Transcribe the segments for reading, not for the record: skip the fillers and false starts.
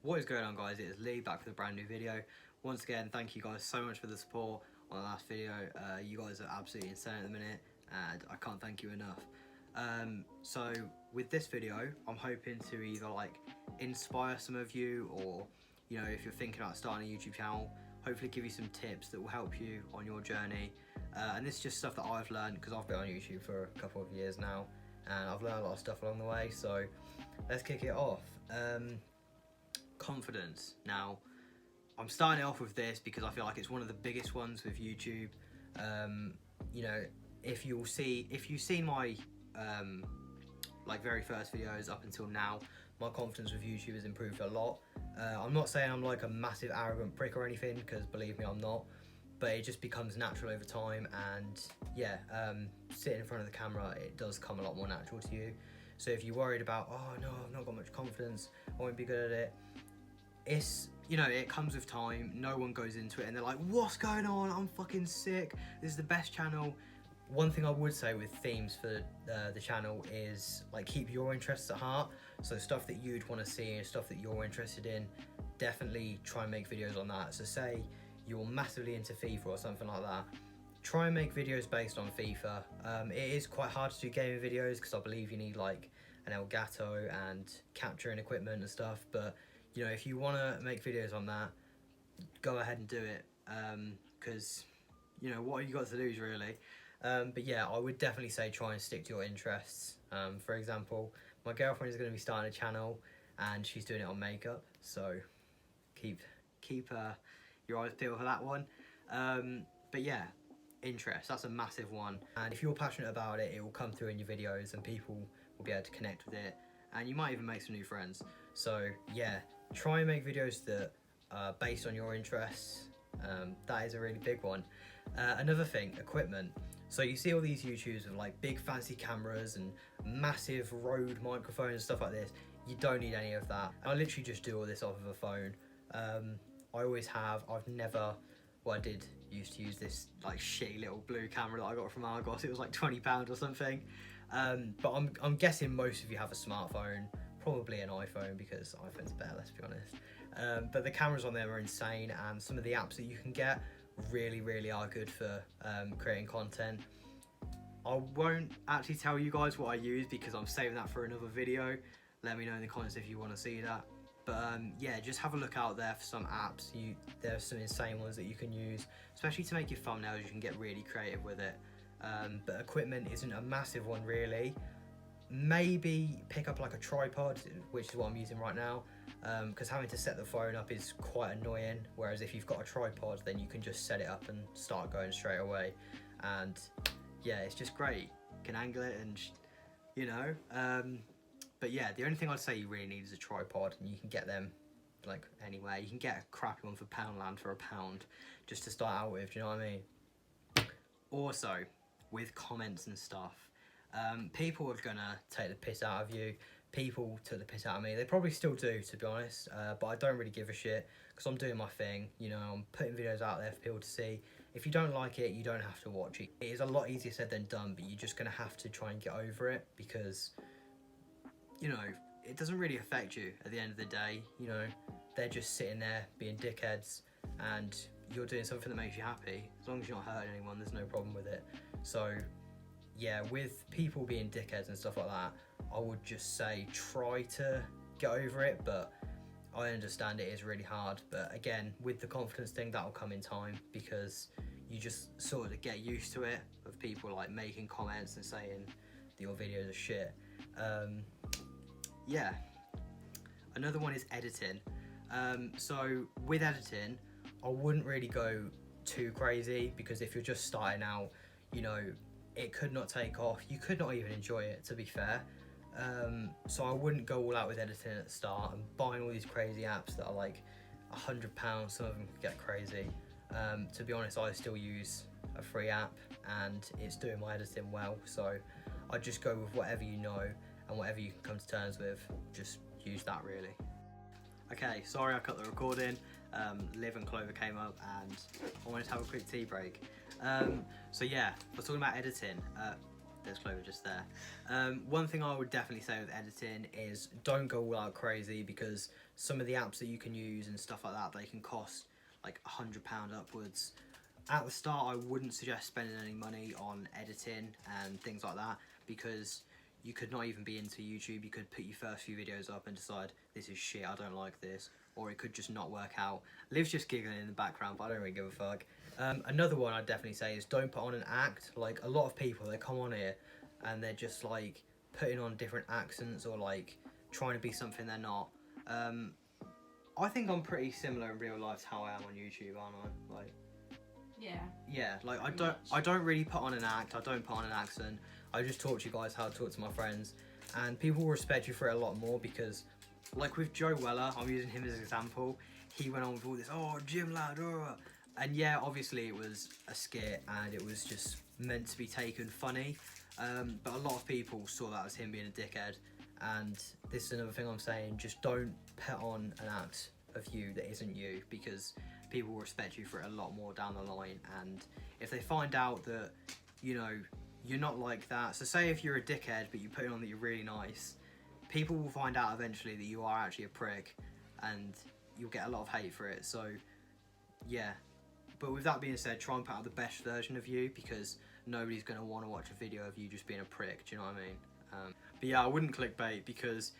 What is going on, guys? It is Lee back with a brand new video. Once again, thank you guys so much for the support on the last video. You guys are absolutely insane at the minute and I can't thank you enough. So with this video, I'm hoping to either like inspire some of you, or you know, if you're thinking about starting a YouTube channel, hopefully give you some tips that will help you on your journey. And this is just stuff that I've learned because I've been on YouTube for a couple of years now and I've learned a lot of stuff along the way. So let's kick it off. Confidence. Now, I'm starting off with this because I feel like it's one of the biggest ones with YouTube. You know, if you've seen my like very first videos up until now, my confidence with YouTube has improved a lot. I'm not saying I'm like a massive arrogant prick or anything, because believe me, I'm not, but it just becomes natural over time. And yeah, sitting in front of the camera, it does come a lot more natural to you. So if you're worried about, oh no, I've not got much confidence, I won't be good at it, it's, you know, it comes with time. No one goes into it and they're like, what's going on, I'm fucking sick, this is the best channel. One thing I would say with themes for the channel is like, keep your interests at heart. So stuff that you'd want to see and stuff that you're interested in, definitely try and make videos on that. So say you're massively into FIFA or something like that, try and make videos based on FIFA. It is quite hard to do gaming videos because I believe you need like an Elgato and capturing equipment and stuff, but you know, if you want to make videos on that, go ahead and do it, because you know, what you got to lose really. But yeah, I would definitely say try and stick to your interests. For example, my girlfriend is going to be starting a channel and she's doing it on makeup, so keep your eyes peeled for that one. But yeah, interest, that's a massive one, and if you're passionate about it, it will come through in your videos and people will be able to connect with it, and you might even make some new friends. So yeah, try and make videos that are based on your interests. That is a really big one. Another thing, equipment. So you see all these YouTubers with like big fancy cameras and massive Rode microphones and stuff like this. You don't need any of that. I literally just do all this off of a phone. I always have. I've never, well, I did used to use this like shitty little blue camera that I got from Argos. It was like £20 or something. But I'm guessing most of you have a smartphone, probably an iPhone, because iPhone's better, let's be honest. But the cameras on there are insane, and some of the apps that you can get really are good for creating content. I won't actually tell you guys what I use because I'm saving that for another video. Let me know in the comments if you want to see that. But yeah, just have a look out there for some apps. There are some insane ones that you can use, especially to make your thumbnails. You can get really creative with it. But equipment isn't a massive one really. Maybe pick up like a tripod, which is what I'm using right now, because having to set the phone up is quite annoying, whereas if you've got a tripod, then you can just set it up and start going straight away. And yeah, it's just great, you can angle it and you know. But yeah, the only thing I'd say you really need is a tripod, and you can get them like anywhere. You can get a crappy one for Poundland for £1 just to start out with, do you know what I mean? Also, with comments and stuff, people are gonna take the piss out of you. People took the piss out of me. They probably still do, to be honest, but I don't really give a shit because I'm doing my thing. You know, I'm putting videos out there for people to see. If you don't like it, you don't have to watch it. It is a lot easier said than done, but you're just gonna have to try and get over it, because you know, it doesn't really affect you at the end of the day. You know, they're just sitting there being dickheads, and you're doing something that makes you happy. As long as you're not hurting anyone, there's no problem with it. So yeah, with people being dickheads and stuff like that, I would just say try to get over it, but I understand it is really hard. But again, with the confidence thing, that'll come in time, because you just sort of get used to it, of people like making comments and saying that your videos are shit. Yeah, another one is editing. So with editing, I wouldn't really go too crazy, because if you're just starting out, you know, it could not take off. You could not even enjoy it, to be fair. So I wouldn't go all out with editing at the start and buying all these crazy apps that are like £100. Some of them could get crazy. To be honest, I still use a free app and it's doing my editing well. So I just go with whatever you know and whatever you can come to terms with. Just use that really. Okay, sorry I cut the recording. Liv and Clover came up and I wanted to have a quick tea break. So yeah, we're talking about editing. there's Clover just there. One thing I would definitely say with editing is don't go all out crazy, because some of the apps that you can use and stuff like that, they can cost like £100 upwards. At the start, I wouldn't suggest spending any money on editing and things like that, because you could not even be into YouTube. You could put your first few videos up and decide, this is shit, I don't like this, or it could just not work out. Liv's just giggling in the background, but I don't really give a fuck. Another one I'd definitely say is don't put on an act. Like, a lot of people, they come on here and they're just like putting on different accents or like trying to be something they're not. I think I'm pretty similar in real life to how I am on YouTube, aren't I? Like, yeah, like I don't really put on an act, I don't put on an accent. I just talk to you guys how to talk to my friends, and people will respect you for it a lot more, because like with Joe Weller, I'm using him as an example, he went on with all this, oh, gym lad, and yeah, obviously it was a skit and it was just meant to be taken funny, but a lot of people saw that as him being a dickhead. And this is another thing I'm saying, just don't put on an act of you that isn't you, because people will respect you for it a lot more down the line. And if they find out that, you know, you're not like that, so say if you're a dickhead but you put on that you're really nice, people will find out eventually that you are actually a prick, and you'll get a lot of hate for it. So yeah, but with that being said, try and put out the best version of you, because nobody's going to want to watch a video of you just being a prick, do you know what I mean? But yeah, I wouldn't clickbait, because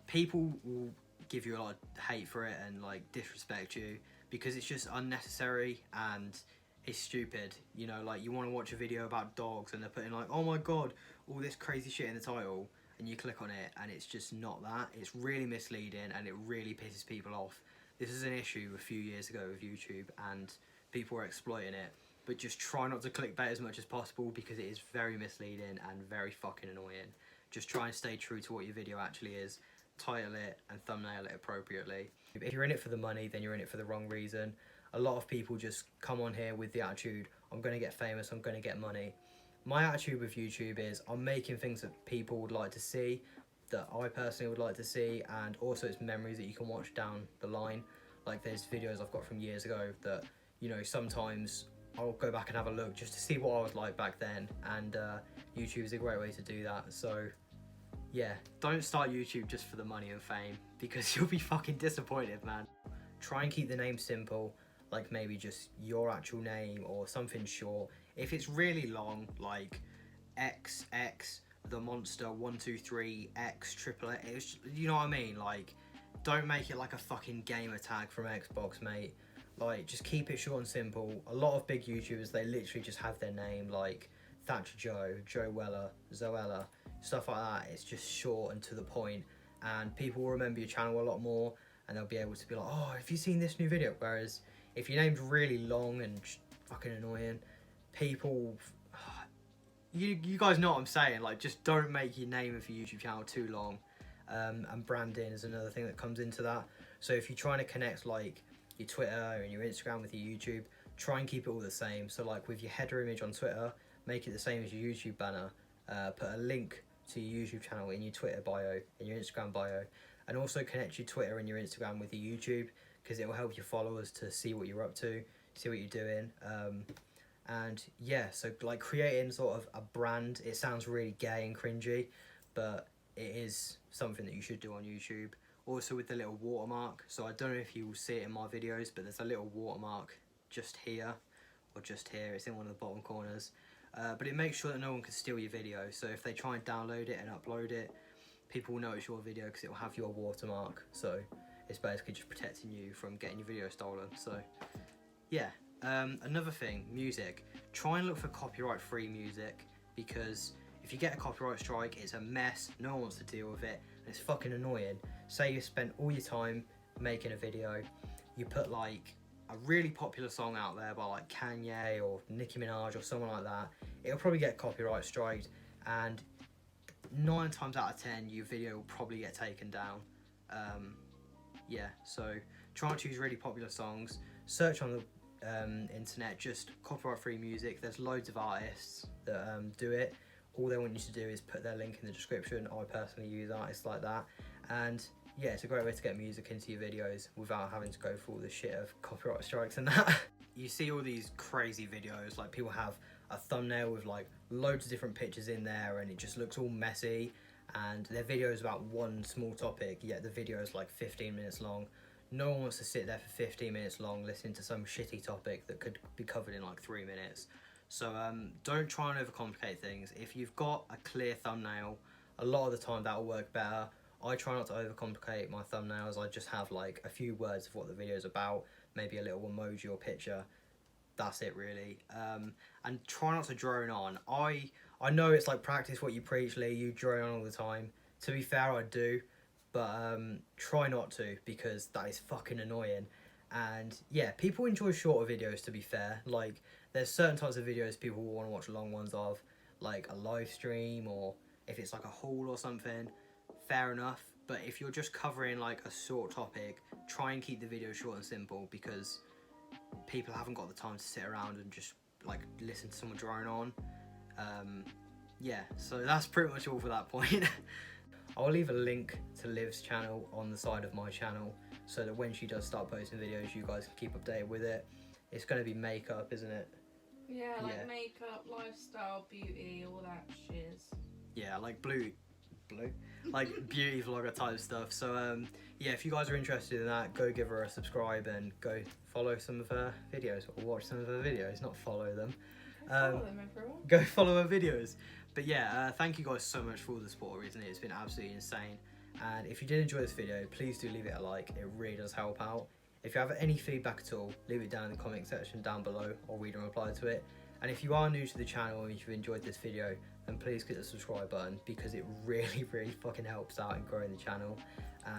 people will give you a lot of hate for it and like disrespect you, because it's just unnecessary and it's stupid. You know, like you want to watch a video about dogs and they're putting like, oh my god, all this crazy shit in the title, and you click on it and it's just not that. It's really misleading and it really pisses people off. This is an issue a few years ago with YouTube and people were exploiting it. But just try not to clickbait as much as possible, because it is very misleading and very fucking annoying. Just try and stay true to what your video actually is. Title it and thumbnail it appropriately. If you're in it for the money, then you're in it for the wrong reason. A lot of people just come on here with the attitude, I'm going to get famous, I'm going to get money. My attitude with YouTube is I'm making things that people would like to see, that I personally would like to see, and also it's memories that you can watch down the line. Like there's videos I've got from years ago that, you know, sometimes I'll go back and have a look just to see what I was like back then, and YouTube is a great way to do that. So yeah, don't start YouTube just for the money and fame, because you'll be fucking disappointed, man. Try and keep the name simple, like maybe just your actual name or something short. If it's really long, like XX the monster 123 X triple X, you know what I mean? Like, don't make it like a fucking gamer tag from Xbox, mate. Like, just keep it short and simple. A lot of big YouTubers, they literally just have their name, like Thatcher Joe, Joe Weller, Zoella, stuff like that. It's just short and to the point, and people will remember your channel a lot more, and they'll be able to be like, oh, have you seen this new video? Whereas if your name's really long and fucking annoying, people, you guys know what I'm saying, like just don't make your name of your YouTube channel too long. And branding is another thing that comes into that. So if you're trying to connect like your Twitter and your Instagram with your YouTube, try and keep it all the same. So like with your header image on Twitter, make it the same as your YouTube banner. Put a link to your YouTube channel in your Twitter bio, in your Instagram bio, and also connect your Twitter and your Instagram with your YouTube, because it will help your followers to see what you're up to, see what you're doing. And yeah, so like creating sort of a brand, it sounds really gay and cringy, but it is something that you should do on YouTube. Also with the little watermark, so I don't know if you will see it in my videos, but there's a little watermark just here, or just here, it's in one of the bottom corners. But it makes sure that no one can steal your video, so if they try and download it and upload it, people will know it's your video because it will have your watermark. So it's basically just protecting you from getting your video stolen. So yeah. Another thing, music. Try and look for copyright-free music, because if you get a copyright strike, it's a mess, no one wants to deal with it, and it's fucking annoying. Say you spent all your time making a video, you put like a really popular song out there by like Kanye or Nicki Minaj or someone like that, it'll probably get copyright striked, and 9 times out of 10 your video will probably get taken down. Yeah, so try and choose really popular songs, search on the internet just copyright-free music. There's loads of artists that do it. All they want you to do is put their link in the description. I personally use artists like that, and yeah, it's a great way to get music into your videos without having to go through all the shit of copyright strikes and that. You see all these crazy videos, like people have a thumbnail with like loads of different pictures in there, and it just looks all messy. And their video is about one small topic, yet the video is like 15 minutes long. No one wants to sit there for 15 minutes long listening to some shitty topic that could be covered in like 3 minutes. So don't try and overcomplicate things. If you've got a clear thumbnail, a lot of the time that'll work better. I try not to overcomplicate my thumbnails. I just have like a few words of what the video is about, maybe a little emoji or picture. That's it really. And try not to drone on. I know it's like practice what you preach, Lee. You drone on all the time. To be fair, I do, but try not to, because that is fucking annoying. And yeah, people enjoy shorter videos, to be fair. Like, there's certain types of videos people will want to watch long ones of, like a live stream, or if it's like a haul or something, fair enough. But if you're just covering like a short topic, try and keep the video short and simple, because people haven't got the time to sit around and just like listen to someone drone on. Yeah, so that's pretty much all for that point. I'll leave a link to Liv's channel on the side of my channel, so that when she does start posting videos, you guys can keep updated with it. It's going to be makeup, isn't it? Yeah, like makeup, lifestyle, beauty, all that shiz. Yeah, like blue, like beauty vlogger type stuff. So yeah, if you guys are interested in that, go give her a subscribe and go follow some of her videos, or watch some of her videos, not follow them. Follow them, everyone. Go follow her videos. But yeah, thank you guys so much for all the support recently. It's been absolutely insane. And if you did enjoy this video, please do leave it a like. It really does help out. If you have any feedback at all, leave it down in the comment section down below. I'll read and reply to it. And if you are new to the channel and you've enjoyed this video, then please click the subscribe button, because it really fucking helps out in growing the channel.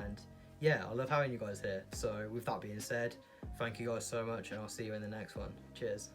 And yeah, I love having you guys here. So with that being said, thank you guys so much, and I'll see you in the next one. Cheers.